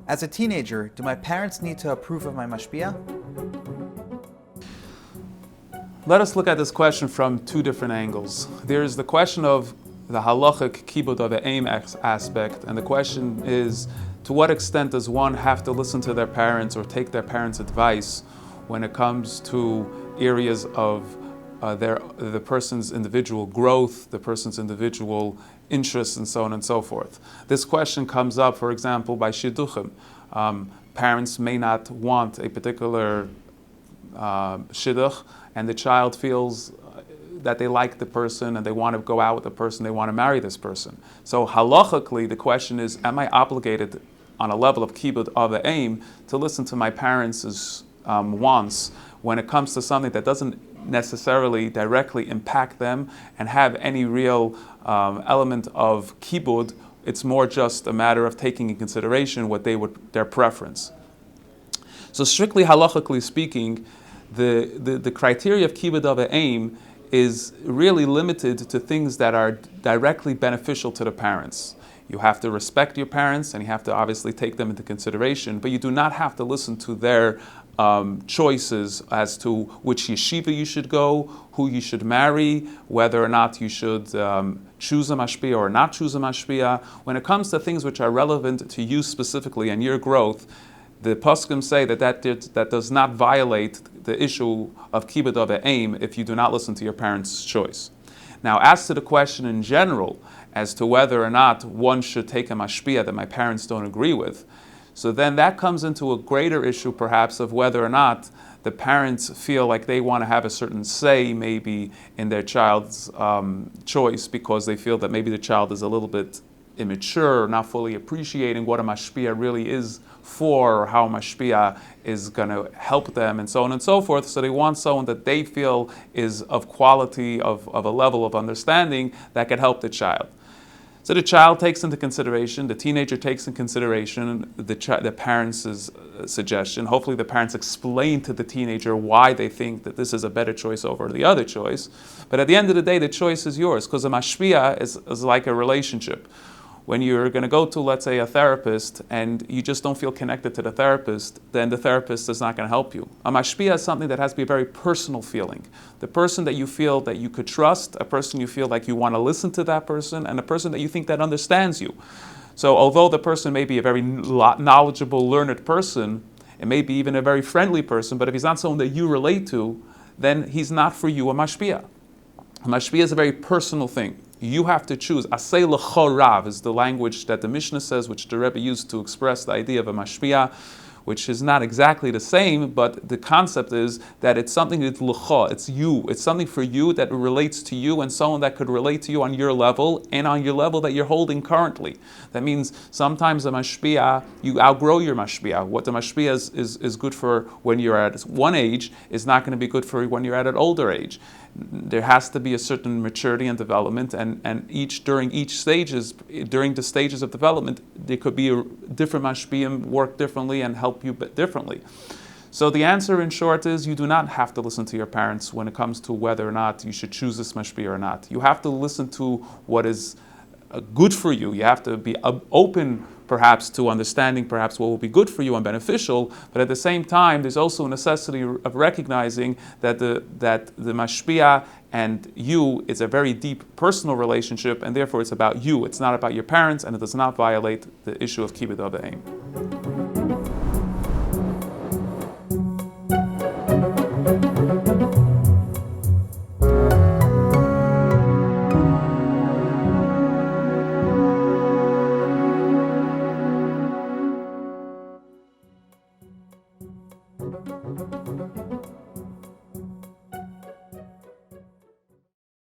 As a teenager, do my parents need to approve of my mashpia? Let us look at this question from two different angles. There's the question of the halachic kibud of the aim aspect, and the question is, to what extent does one have to listen to their parents or take their parents' advice when it comes to areas of the person's individual growth, the person's individual interests, and so on and so forth. This question comes up, for example, by shidduchim. Parents may not want a particular shidduch, and the child feels that they like the person and they want to go out with the person, they want to marry this person. So halachically, the question is, am I obligated on a level of kibud of the aim to listen to my parents' wants when it comes to something that doesn't necessarily directly impact them and have any real element of kibud? It's more just a matter of taking in consideration what their preference. So strictly halachically speaking, the criteria of kibud of aim is really limited to things that are directly beneficial to the parents. You have to respect your parents and you have to obviously take them into consideration, but you do not have to listen to their choices as to which yeshiva you should go, who you should marry, whether or not you should choose a mashpia or not choose a mashpia. When it comes to things which are relevant to you specifically and your growth, the poskim say that does not violate the issue of kibud of aim if you do not listen to your parents' choice. Now, as to the question in general, as to whether or not one should take a mashpia that my parents don't agree with, so then that comes into a greater issue perhaps of whether or not the parents feel like they want to have a certain say maybe in their child's choice, because they feel that maybe the child is a little bit immature, not fully appreciating what a mashpia really is for, or how a mashpia is going to help them, and so on and so forth. So they want someone that they feel is of quality, of a level of understanding that can help the child. So the child takes into consideration, the teenager takes into consideration the parents' suggestion. Hopefully the parents explain to the teenager why they think that this is a better choice over the other choice. But at the end of the day, the choice is yours, because a mashpia is like a relationship. When you're going to go to, let's say, a therapist and you just don't feel connected to the therapist, then the therapist is not going to help you. A mashpia is something that has to be a very personal feeling. The person that you feel that you could trust, a person you feel like you want to listen to that person, and a person that you think that understands you. So although the person may be a very knowledgeable, learned person, it may be even a very friendly person, but if he's not someone that you relate to, then he's not for you a mashpia. A mashpia is a very personal thing. You have to choose. Asay l'chorav is the language that the Mishnah says, which the Rabbi used to express the idea of a mashpia, which is not exactly the same, but the concept is that it's something that's l'cho, it's you. It's something for you that relates to you, and someone that could relate to you on your level and on your level that you're holding currently. That means sometimes a mashpia, you outgrow your mashpia. What the mashpia is good for when you're at one age is not going to be good for when you're at an older age. There has to be a certain maturity and development, and during the stages of development, there could be a different mashpiyim work differently and help you differently. So the answer in short is, you do not have to listen to your parents when it comes to whether or not you should choose this mashpia or not. You have to listen to what is good for you. You have to be open perhaps to understanding perhaps what will be good for you and beneficial, but at the same time there's also a necessity of recognizing that the mashpia and you is a very deep personal relationship, and therefore it's about you. It's not about your parents, and it does not violate the issue of kibud of aim.